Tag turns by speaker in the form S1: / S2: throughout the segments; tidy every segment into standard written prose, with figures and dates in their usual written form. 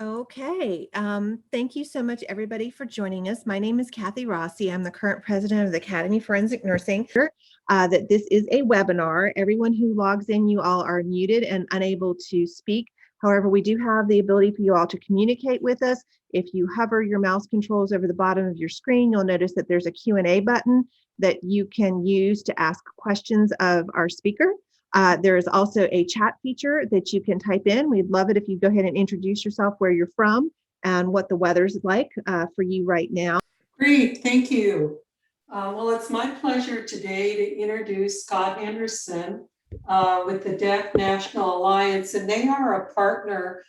S1: Okay. Thank you so much, everybody, for joining us. My name is Kathy Rossi. I'm the current president of the Academy of Forensic Nursing. That this is a webinar. Everyone who logs in, you all are muted and unable to speak. However, we do have the ability for you all to communicate with us. If you hover your mouse controls over the bottom of your screen, you'll notice that there's a Q&A button that you can use to ask questions of our speaker. There is also a chat feature that you can type in. We'd love it if you go ahead and introduce yourself, where you're from, and what the weather's like for you right now.
S2: Great, thank you. Well, it's my pleasure today to introduce Scott Anderson with the DEC National Alliance, and they are a partner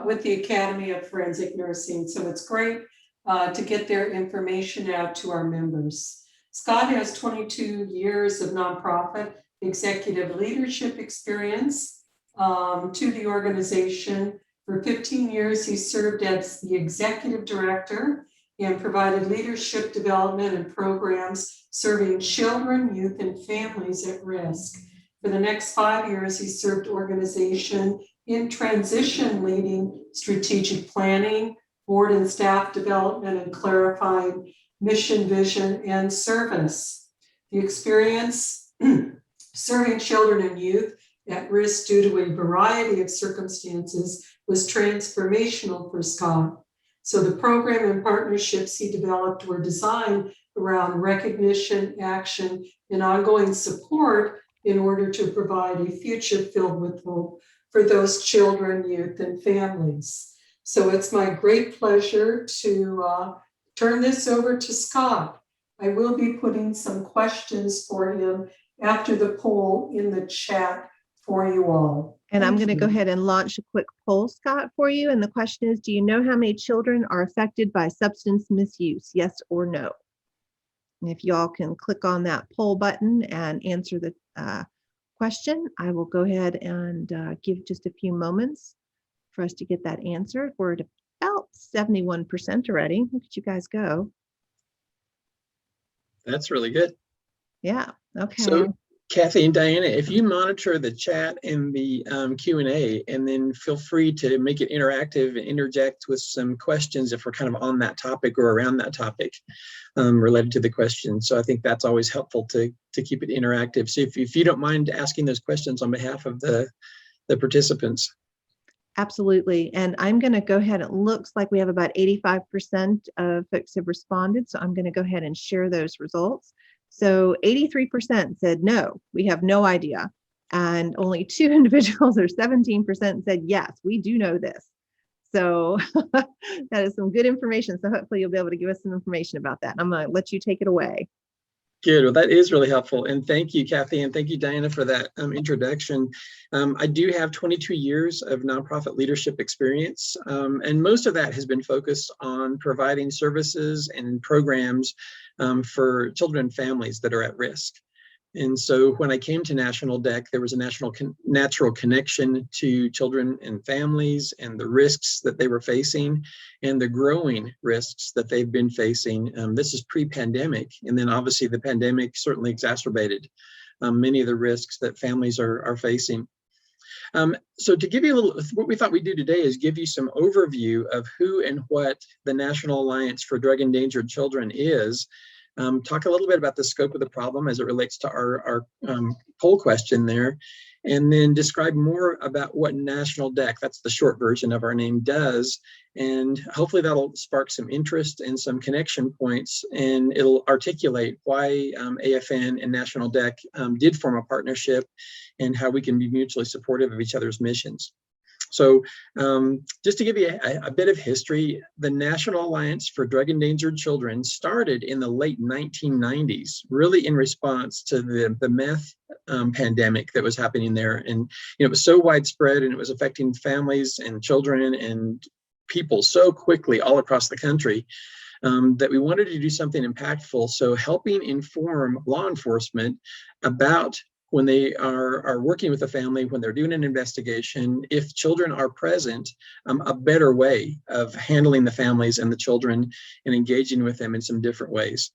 S2: with the Academy of Forensic Nursing. So it's great to get their information out to our members. Scott has 22 years of nonprofit executive leadership experience to the organization. For 15 years, he served as the executive director and provided leadership development and programs serving children, youth, and families at risk. For the next 5 years, he served organization in transition, leading strategic planning, board and staff development, and clarifying mission, vision, and service. The experience serving children and youth at risk due to a variety of circumstances was transformational for Scott. So the program and partnerships he developed were designed around recognition, action, and ongoing support in order to provide a future filled with hope for those children, youth, and families. So it's my great pleasure to turn this over to Scott. I will be putting some questions for him after the poll in the chat for you all.
S1: And I'm going to go ahead and launch a quick poll, Scott, for you. And the question is, do you know how many children are affected by substance misuse? Yes or no? And if you all can click on that poll button and answer the question, I will go ahead and give just a few moments for us to get that answered. We're at about 71% already. Look at you guys go.
S3: That's really good.
S1: Yeah. Okay.
S3: So, Kathy and Diana, if you monitor the chat and the Q&A, and then feel free to make it interactive and interject with some questions if we're kind of on that topic or around that topic related to the question. So I think that's always helpful to keep it interactive. So if you don't mind asking those questions on behalf of the participants.
S1: Absolutely. And I'm going to go ahead. It looks like we have about 85% of folks have responded. So I'm going to go ahead and share those results. So 83% said no, we have no idea. And only 2 individuals, or 17%, said yes, we do know this. So that is some good information. So hopefully you'll be able to give us some information about that. I'm going to let you take it away.
S3: Good. Well, that is really helpful. And thank you, Kathy, and thank you, Diana, for that introduction. I do have 22 years of nonprofit leadership experience, and most of that has been focused on providing services and programs for children and families that are at risk. And so when I came to National DEC, there was a natural connection to children and families and the risks that they were facing and the growing risks that they've been facing. This is pre-pandemic, and then obviously the pandemic certainly exacerbated many of the risks that families are facing. So to give you a little, what we thought we'd do today is give you some overview of who and what the National Alliance for Drug Endangered Children is. Talk a little bit about the scope of the problem as it relates to our poll question there, and then describe more about what National DEC, that's the short version of our name, does. And hopefully that'll spark some interest and some connection points, and it'll articulate why AFN and National DEC did form a partnership and how we can be mutually supportive of each other's missions. So just to give you a bit of history, the National Alliance for Drug Endangered Children started in the late 1990s, really in response to the meth pandemic that was happening there. And it was so widespread, and it was affecting families and children and people so quickly all across the country that we wanted to do something impactful. So helping inform law enforcement about when they are working with a family, when they're doing an investigation, if children are present, a better way of handling the families and the children and engaging with them in some different ways.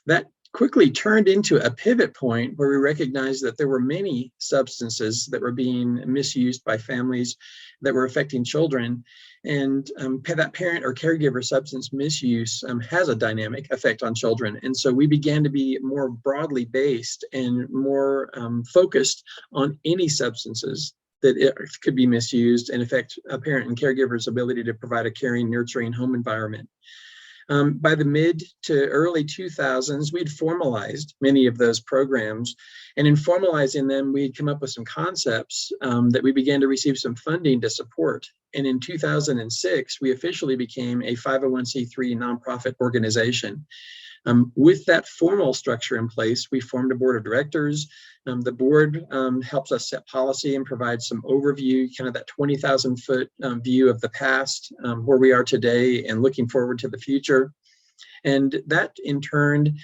S3: That quickly turned into a pivot point where we recognized that there were many substances that were being misused by families that were affecting children. And that parent or caregiver substance misuse has a dynamic effect on children. And so we began to be more broadly based and more focused on any substances that it could be misused and affect a parent and caregiver's ability to provide a caring, nurturing home environment. By the mid to early 2000s, we'd formalized many of those programs. And in formalizing them, we'd come up with some concepts that we began to receive some funding to support. And in 2006, we officially became a 501c3 nonprofit organization. With that formal structure in place, we formed a board of directors. The board helps us set policy and provide some overview, kind of that 20,000-foot view of the past, where we are today and looking forward to the future. And that in turn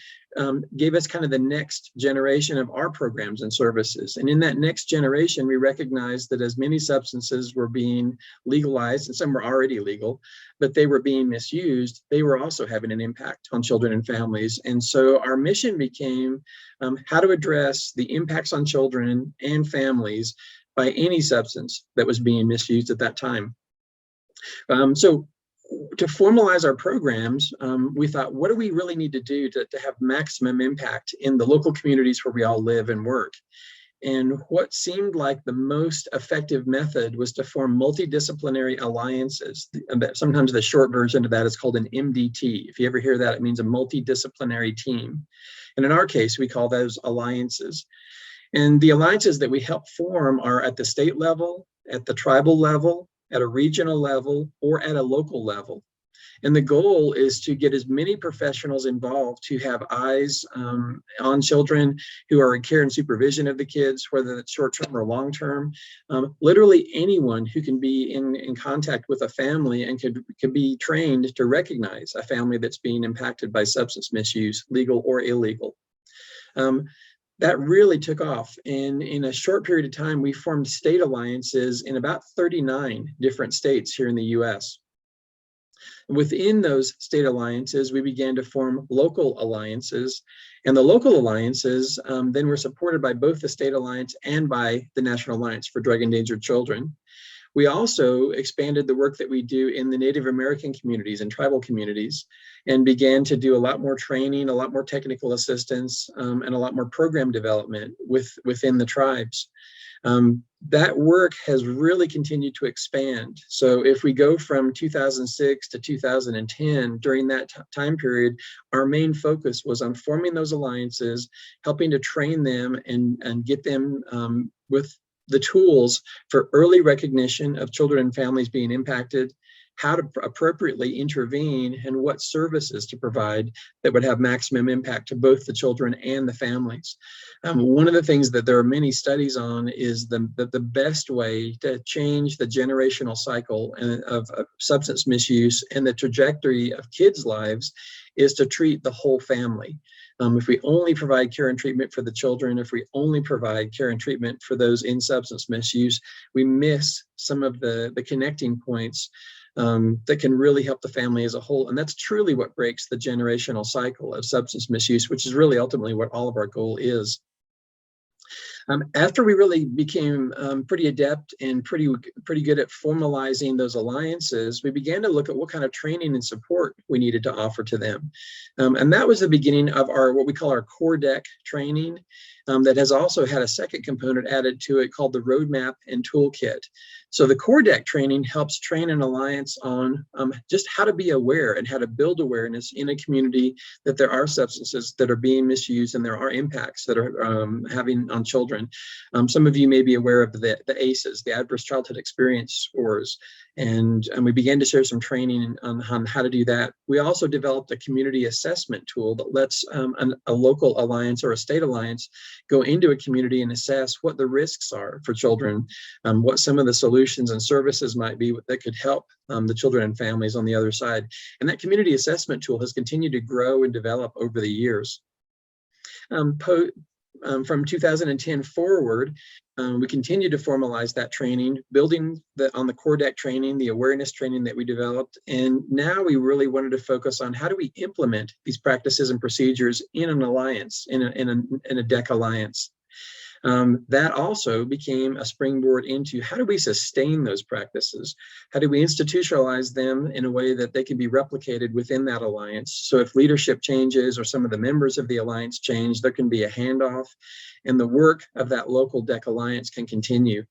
S3: gave us kind of the next generation of our programs and services. And in that next generation, we recognized that as many substances were being legalized, and some were already legal, but they were being misused, they were also having an impact on children and families. And so our mission became how to address the impacts on children and families by any substance that was being misused at that time. So to formalize our programs, we thought, what do we really need to do to have maximum impact in the local communities where we all live and work? And what seemed like the most effective method was to form multidisciplinary alliances. Sometimes the short version of that is called an MDT. If you ever hear that, it means a multidisciplinary team. And in our case, we call those alliances. And the alliances that we help form are at the state level, at the tribal level, at a regional level, or at a local level. And the goal is to get as many professionals involved to have eyes on children who are in care and supervision of the kids, whether that's short-term or long-term. Literally anyone who can be in contact with a family and could be trained to recognize a family that's being impacted by substance misuse, legal or illegal. That really took off. And in a short period of time, we formed state alliances in about 39 different states here in the US. Within those state alliances, we began to form local alliances. And the local alliances then were supported by both the state alliance and by the National Alliance for Drug Endangered Children. We also expanded the work that we do in the Native American communities and tribal communities and began to do a lot more training, a lot more technical assistance, and a lot more program development within the tribes. That work has really continued to expand. So if we go from 2006 to 2010, during that time period, our main focus was on forming those alliances, helping to train them and get them with the tools for early recognition of children and families being impacted, how to appropriately intervene, and what services to provide that would have maximum impact to both the children and the families. One of the things that there are many studies on is the best way to change the generational cycle of substance misuse and the trajectory of kids' lives is to treat the whole family. If we only provide care and treatment for the children, if we only provide care and treatment for those in substance misuse, we miss some of the connecting points that can really help the family as a whole. And that's truly what breaks the generational cycle of substance misuse, which is really ultimately what all of our goal is. After we really became pretty adept and pretty good at formalizing those alliances, we began to look at what kind of training and support we needed to offer to them. And that was the beginning of our what we call our core DEC training that has also had a second component added to it called the roadmap and toolkit. So the core DEC training helps train an alliance on just how to be aware and how to build awareness in a community that there are substances that are being misused and there are impacts that are having on children. Some of you may be aware of the ACEs, the Adverse Childhood Experience Scores, and we began to share some training on how to do that. We also developed a community assessment tool that lets a local alliance or a state alliance go into a community and assess what the risks are for children, what some of the solutions and services might be that could help the children and families on the other side. And that community assessment tool has continued to grow and develop over the years. from 2010 forward, we continue to formalize that training, building on the core DEC training, the awareness training that we developed. And now we really wanted to focus on how do we implement these practices and procedures in an alliance, in a DEC alliance. That also became a springboard into how do we sustain those practices? How do we institutionalize them in a way that they can be replicated within that alliance? So if leadership changes or some of the members of the alliance change, there can be a handoff and the work of that local DEC alliance can continue.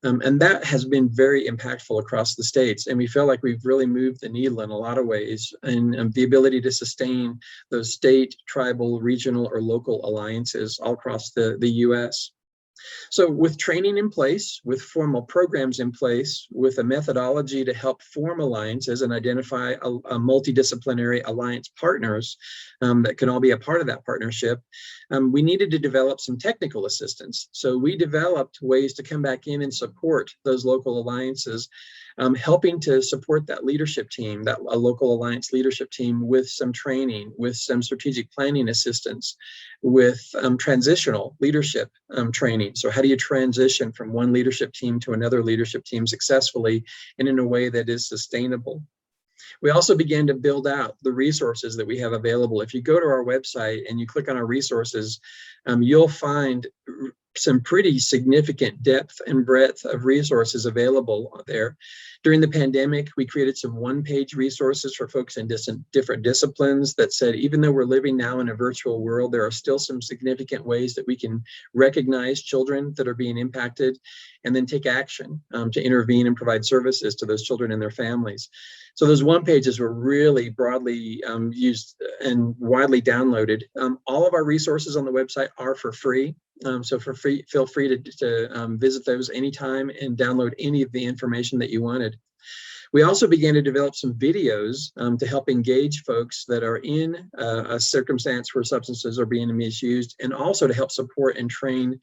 S3: And that has been very impactful across the states. And we feel like we've really moved the needle in a lot of ways, and the ability to sustain those state, tribal, regional, or local alliances all across the US. So with training in place, with formal programs in place, with a methodology to help form alliances and identify a multidisciplinary alliance partners that can all be a part of that partnership, we needed to develop some technical assistance. So we developed ways to come back in and support those local alliances, helping to support that leadership team, that a local alliance leadership team, with some training, with some strategic planning assistance, with transitional leadership training. So how do you transition from one leadership team to another leadership team successfully and in a way that is sustainable? We also began to build out the resources that we have available. If you go to our website and you click on our resources, you'll find some pretty significant depth and breadth of resources available there. During the pandemic, we created some one-page resources for folks in different disciplines that said, even though we're living now in a virtual world, there are still some significant ways that we can recognize children that are being impacted and then take action to intervene and provide services to those children and their families. So those one pages were really broadly used and widely downloaded. All of our resources on the website are for free. So feel free to visit those anytime and download any of the information that you wanted. We also began to develop some videos to help engage folks that are in a circumstance where substances are being misused, and also to help support and train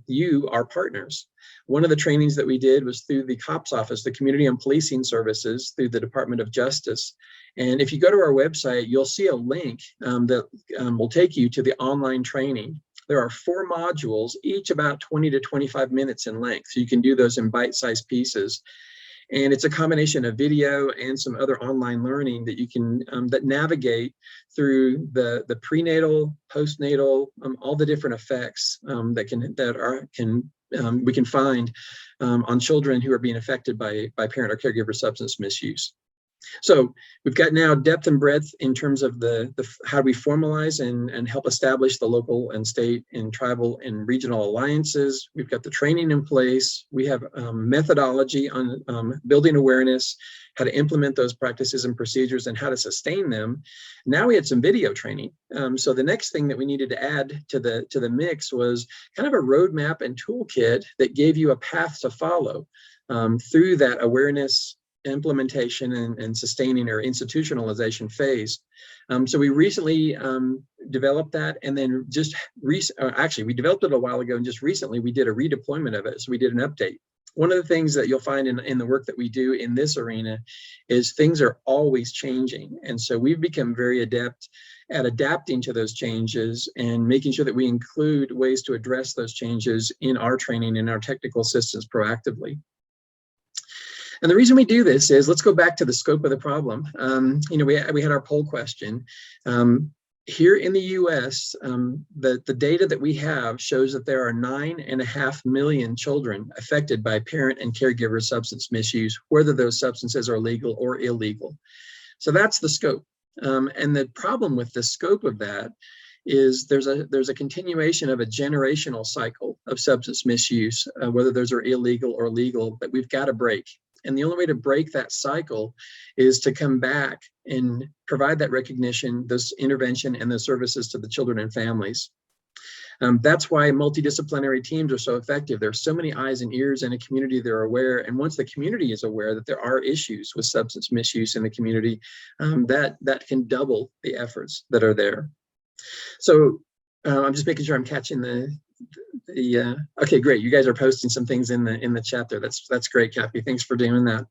S3: you, our partners. One of the trainings that we did was through the COPS office, the Community and Policing Services, through the Department of Justice. And if you go to our website, you'll see a link that will take you to the online training. There are 4 modules, each about 20 to 25 minutes in length. So you can do those in bite-sized pieces. And it's a combination of video and some other online learning that you can that navigate through the prenatal, postnatal, all the different effects we can find on children who are being affected by parent or caregiver substance misuse. So we've got now depth and breadth in terms of how we formalize and help establish the local and state and tribal and regional alliances. We've got the training in place. We have methodology on building awareness, how to implement those practices and procedures, and how to sustain them. Now we had some video training. So the next thing that we needed to add to the mix was kind of a roadmap and toolkit that gave you a path to follow through that awareness, implementation, and sustaining or institutionalization phase. So we recently developed that, and then actually we developed it a while ago, and just recently we did a redeployment of it. So we did an update. One of the things that you'll find in the work that we do in this arena is things are always changing. And so we've become very adept at adapting to those changes and making sure that we include ways to address those changes in our training and our technical assistance proactively. And the reason we do this is, let's go back to the scope of the problem. We had our poll question. Here in the US, the data that we have shows that there are 9.5 million children affected by parent and caregiver substance misuse, whether those substances are legal or illegal. So that's the scope. And the problem with the scope of that is there's a continuation of a generational cycle of substance misuse, whether those are illegal or legal, that we've got to break. And the only way to break that cycle is to come back and provide that recognition, this intervention, and the services to the children and families. That's why multidisciplinary teams are so effective. There are so many eyes and ears in a community that are aware. And once the community is aware that there are issues with substance misuse in the community, that can double the efforts that are there. So I'm just making sure I'm catching okay, great. You guys are posting some things in the chat there. That's great, Kathy. Thanks for doing that.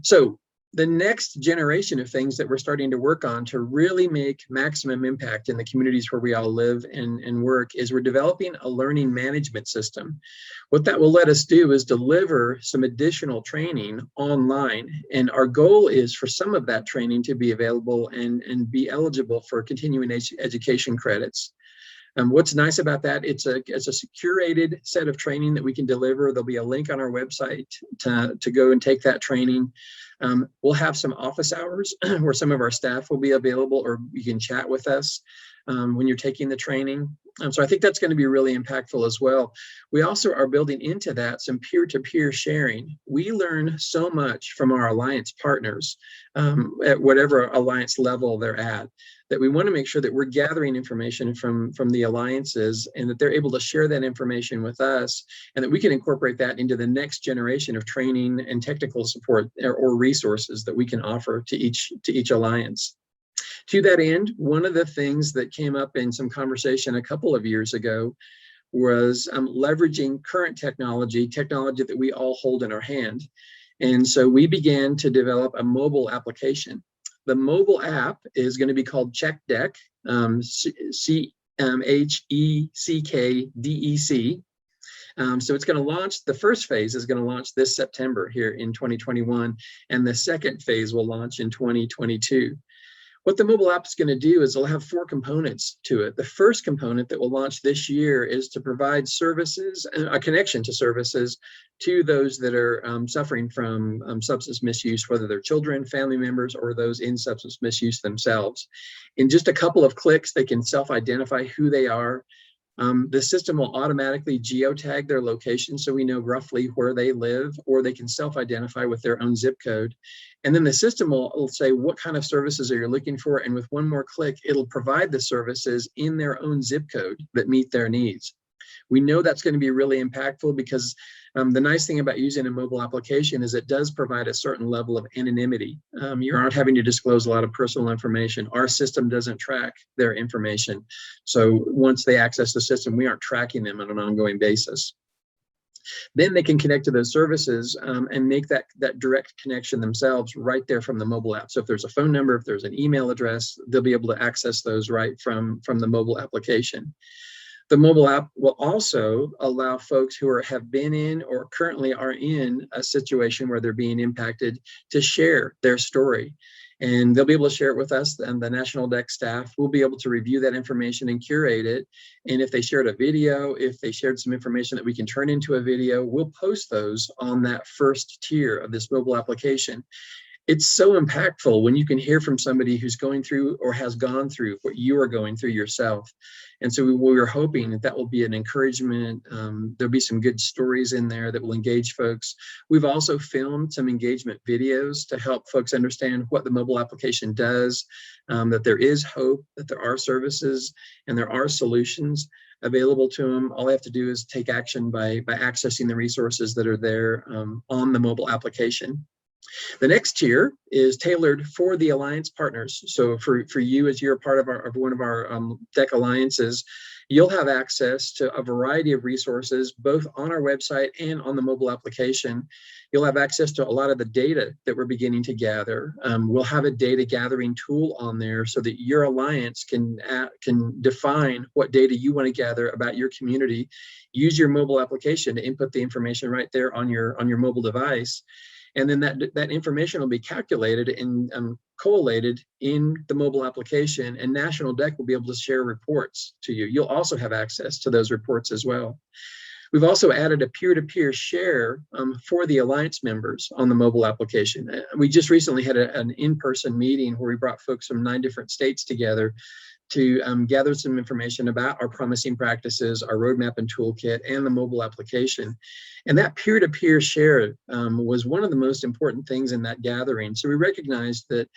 S3: So The next generation of things that we're starting to work on to really make maximum impact in the communities where we all live and work is we're developing a learning management system. What that will let us do is deliver some additional training online. And our goal is for some of that training to be available and be eligible for continuing education credits. What's nice about that, it's a curated set of training that we can deliver. There'll be a link on our website to go and take that training. We'll have some office hours where some of our staff will be available, or you can chat with us when you're taking the training. So I think that's going to be really impactful as well. We also are building into that some peer-to-peer sharing. We learn so much from our alliance partners at whatever alliance level they're at, that we want to make sure that we're gathering information from the alliances and that they're able to share that information with us, and that we can incorporate that into the next generation of training and technical support or resources that we can offer to each alliance. To that end, one of the things that came up in some conversation a couple of years ago was leveraging current technology that we all hold in our hand. And so we began to develop a mobile application. The mobile app is going to be called CheckDEC, CHECKDEC. So it's going to launch, the first phase is going to launch this September here in 2021, and the second phase will launch in 2022. What the mobile app is going to do is it'll have 4 components to it. The first component that will launch this year is to provide services, a connection to services to those that are suffering from substance misuse, whether they're children, family members, or those in substance misuse themselves. In just a couple of clicks, they can self-identify who they are. The system will automatically geotag their location so we know roughly where they live, or they can self-identify with their own zip code. And then the system will say, what kind of services are you looking for? And with one more click, it'll provide the services in their own zip code that meet their needs. We know that's going to be really impactful because the nice thing about using a mobile application is it does provide a certain level of anonymity. You aren't having to disclose a lot of personal information. Our system doesn't track their information. So once they access the system, we aren't tracking them on an ongoing basis. Then they can connect to those services and make that direct connection themselves right there from the mobile app. So if there's a phone number, if there's an email address, they'll be able to access those right from the mobile application. The mobile app will also allow folks who have been in or currently are in a situation where they're being impacted to share their story. And they'll be able to share it with us, and the National DEC staff will be able to review that information and curate it. And if they shared a video, if they shared some information that we can turn into a video, we'll post those on that first tier of this mobile application. It's so impactful when you can hear from somebody who's going through or has gone through what you are going through yourself. And so we're hoping that will be an encouragement. There'll be some good stories in there that will engage folks. We've also filmed some engagement videos to help folks understand what the mobile application does, that there is hope, that there are services, and there are solutions available to them. All they have to do is take action by accessing the resources that are there on the mobile application. The next tier is tailored for the alliance partners. So for you, as you're a part of one of our DEC alliances, you'll have access to a variety of resources, both on our website and on the mobile application. You'll have access to a lot of the data that we're beginning to gather. We'll have a data gathering tool on there so that your alliance can define what data you want to gather about your community. Use your mobile application to input the information right there on your mobile device. And then that information will be calculated and collated in the mobile application, and National DEC will be able to share reports to you. You'll also have access to those reports as well. We've also added a peer-to-peer share for the alliance members on the mobile application. We just recently had an in-person meeting where we brought folks from 9 different states together to gather some information about our promising practices, our roadmap and toolkit, and the mobile application. And that peer-to-peer share was one of the most important things in that gathering. So we recognized that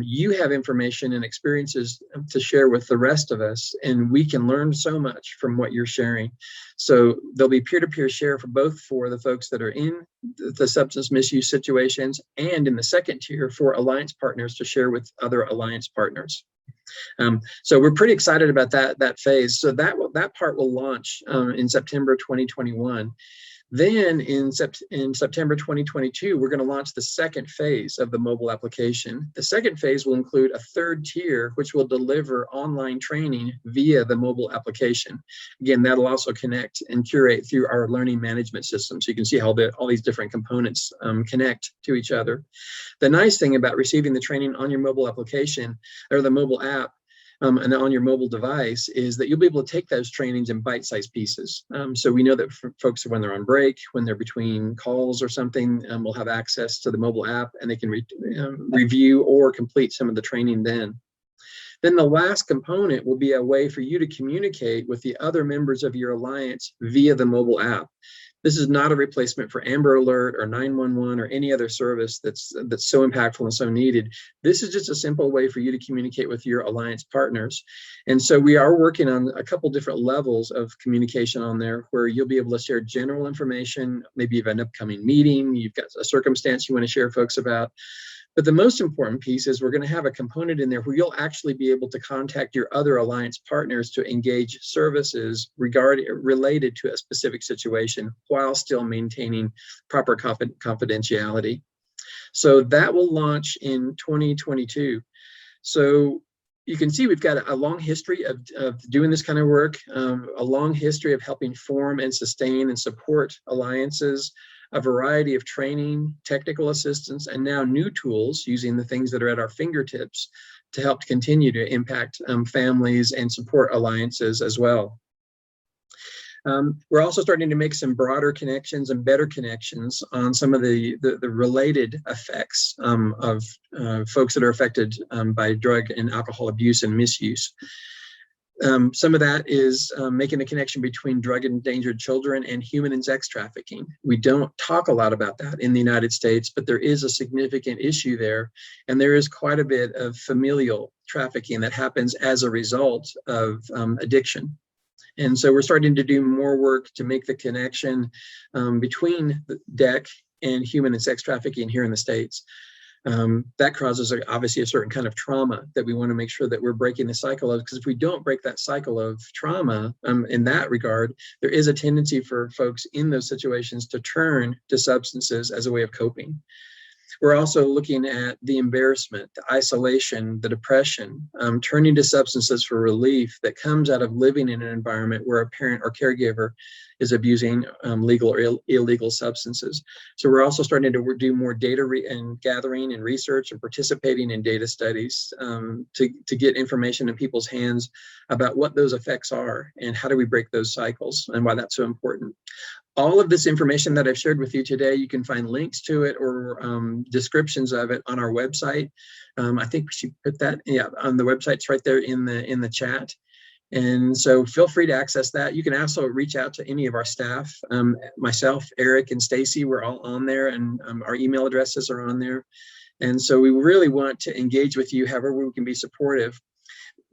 S3: you have information and experiences to share with the rest of us, and we can learn so much from what you're sharing. So there'll be peer-to-peer share for the folks that are in the substance misuse situations, and in the second tier for alliance partners to share with other alliance partners. So we're pretty excited about that phase. So that part will launch in September 2021. Then in September 2022, we're going to launch the second phase of the mobile application. The second phase will include a third tier, which will deliver online training via the mobile application. Again, that'll also connect and curate through our learning management system. So you can see how all these different components connect to each other. The nice thing about receiving the training on your mobile application or the mobile app and on your mobile device is that you'll be able to take those trainings in bite-sized pieces. So we know that for folks, when they're on break, when they're between calls or something, will have access to the mobile app and they can review or complete some of the training then. Then the last component will be a way for you to communicate with the other members of your alliance via the mobile app. This is not a replacement for Amber Alert or 911 or any other service that's so impactful and so needed. This is just a simple way for you to communicate with your alliance partners. And so we are working on a couple different levels of communication on there where you'll be able to share general information. Maybe you have an upcoming meeting, you've got a circumstance you want to share folks about. But the most important piece is we're going to have a component in there where you'll actually be able to contact your other alliance partners to engage services related to a specific situation while still maintaining proper confidentiality. So that will launch in 2022. So you can see we've got a long history of doing this kind of work, a long history of helping form and sustain and support alliances, a variety of training, technical assistance, and now new tools using the things that are at our fingertips to help continue to impact families and support alliances as well. We're also starting to make some broader connections and better connections on some of the related effects of folks that are affected by drug and alcohol abuse and misuse. Some of that is making a connection between drug endangered children and human and sex trafficking. We don't talk a lot about that in the United States, but there is a significant issue there. And there is quite a bit of familial trafficking that happens as a result of addiction. And so we're starting to do more work to make the connection between the DEC and human and sex trafficking here in the States. That causes obviously a certain kind of trauma that we want to make sure that we're breaking the cycle of, because if we don't break that cycle of trauma in that regard, there is a tendency for folks in those situations to turn to substances as a way of coping. We're also looking at the embarrassment, the isolation, the depression, turning to substances for relief that comes out of living in an environment where a parent or caregiver is abusing legal or illegal substances. So we're also starting to do more data and gathering and research and participating in data studies to get information in people's hands about what those effects are and how do we break those cycles and why that's so important. All of this information that I've shared with you today, you can find links to it or descriptions of it on our website. I think we should put that on the website. It's right there in the chat. And so feel free to access that. You can also reach out to any of our staff. Myself, Eric, and Stacy, we're all on there, and our email addresses are on there. And so we really want to engage with you however we can be supportive.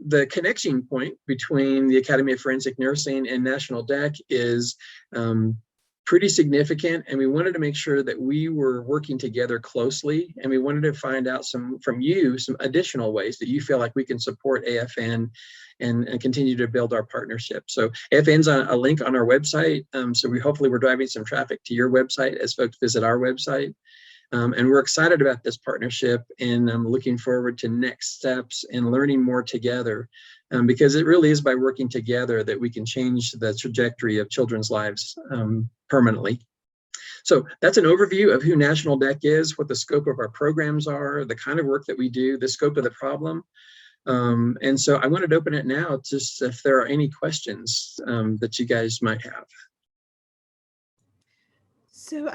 S3: The connection point between the Academy of Forensic Nursing and National DEC is pretty significant, and we wanted to make sure that we were working together closely, and we wanted to find out from you some additional ways that you feel like we can support AFN and continue to build our partnership. So AFN's on a link on our website, so hopefully we're driving some traffic to your website as folks visit our website. And we're excited about this partnership, and I'm looking forward to next steps and learning more together, because it really is by working together that we can change the trajectory of children's lives permanently. So that's an overview of who National DEC is, what the scope of our programs are, the kind of work that we do, the scope of the problem. And so I wanted to open it now, just if there are any questions that you guys might have.
S1: So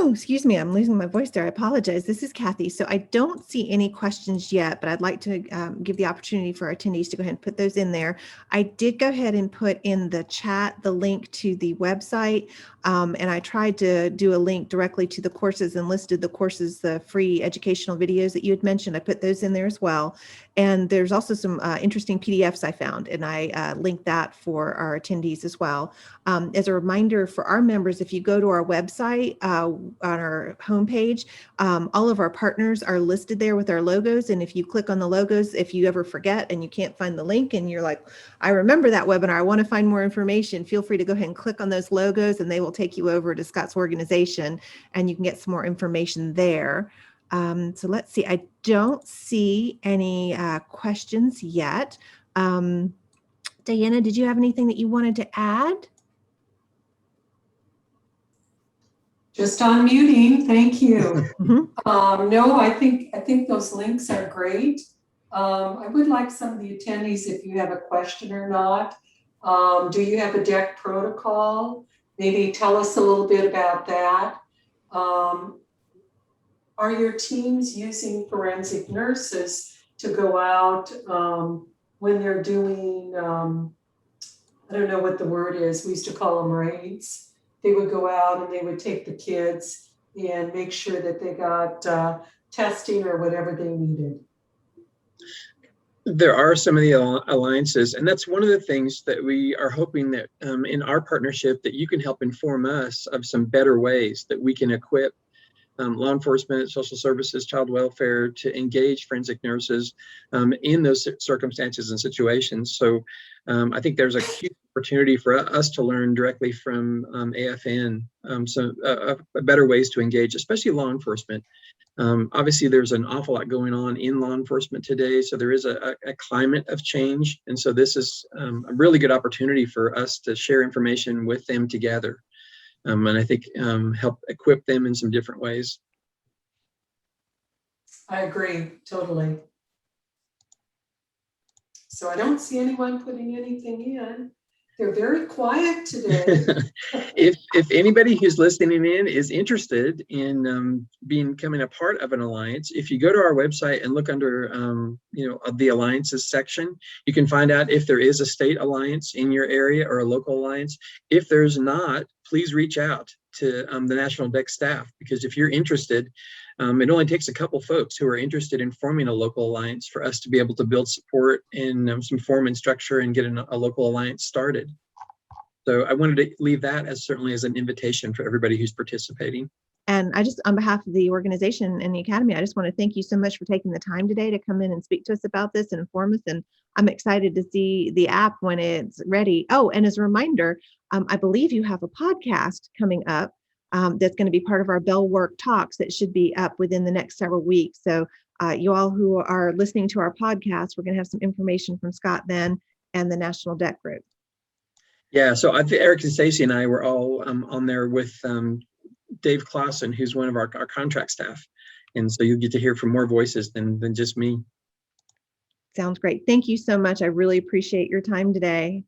S1: excuse me, I'm losing my voice there. I apologize. This is Kathy. So I don't see any questions yet, but I'd like to give the opportunity for our attendees to go ahead and put those in there. I did go ahead and put in the chat the link to the website, and I tried to do a link directly to the courses and listed the courses, the free educational videos that you had mentioned. I put those in there as well. And there's also some interesting PDFs I found, and I linked that for our attendees as well. As a reminder for our members, if you go to our website, on our homepage. All of our partners are listed there with our logos. And if you click on the logos, if you ever forget and you can't find the link and you're like, I remember that webinar, I want to find more information, feel free to go ahead and click on those logos and they will take you over to Scott's organization and you can get some more information there. So let's see, I don't see any questions yet. Diana, did you have anything that you wanted to add?
S2: Just unmuting, thank you. No, I think those links are great. I would like some of the attendees, if you have a question or not. Do you have a DEC protocol? Maybe tell us a little bit about that. Are your teams using forensic nurses to go out when they're doing, I don't know what the word is, we used to call them raids. They would go out and they would take the kids and make sure that they got testing or whatever they needed.
S3: There are some of the alliances, and that's one of the things that we are hoping that in our partnership that you can help inform us of some better ways that we can equip law enforcement, social services, child welfare to engage forensic nurses in those circumstances and situations. So I think there's a huge opportunity for us to learn directly from AFN better ways to engage, especially law enforcement. Obviously, there's an awful lot going on in law enforcement today, so there is a climate of change. And so this is a really good opportunity for us to share information with them together. And I think help equip them in some different ways.
S2: I agree, totally. So I don't see anyone putting anything in. They're very quiet today.
S3: If anybody who's listening in is interested in becoming a part of an alliance, if you go to our website and look under the alliances section, you can find out if there is a state alliance in your area or a local alliance. If there's not, please reach out to the National DEC staff, because if you're interested, it only takes a couple folks who are interested in forming a local alliance for us to be able to build support and some form and structure and get a local alliance started. So I wanted to leave that as certainly as an invitation for everybody who's participating.
S1: And I just, on behalf of the organization and the Academy, I just want to thank you so much for taking the time today to come in and speak to us about this and inform us. And I'm excited to see the app when it's ready. Oh, and as a reminder, I believe you have a podcast coming up that's going to be part of our Bell Work Talks that should be up within the next several weeks. So you all who are listening to our podcast, we're going to have some information from Scott then and the National DEC group.
S3: Yeah, so I think Eric and Stacey and I were all on there with Dave Clausen, who's one of our contract staff. And so you'll get to hear from more voices than just me.
S1: Sounds great. Thank you so much. I really appreciate your time today.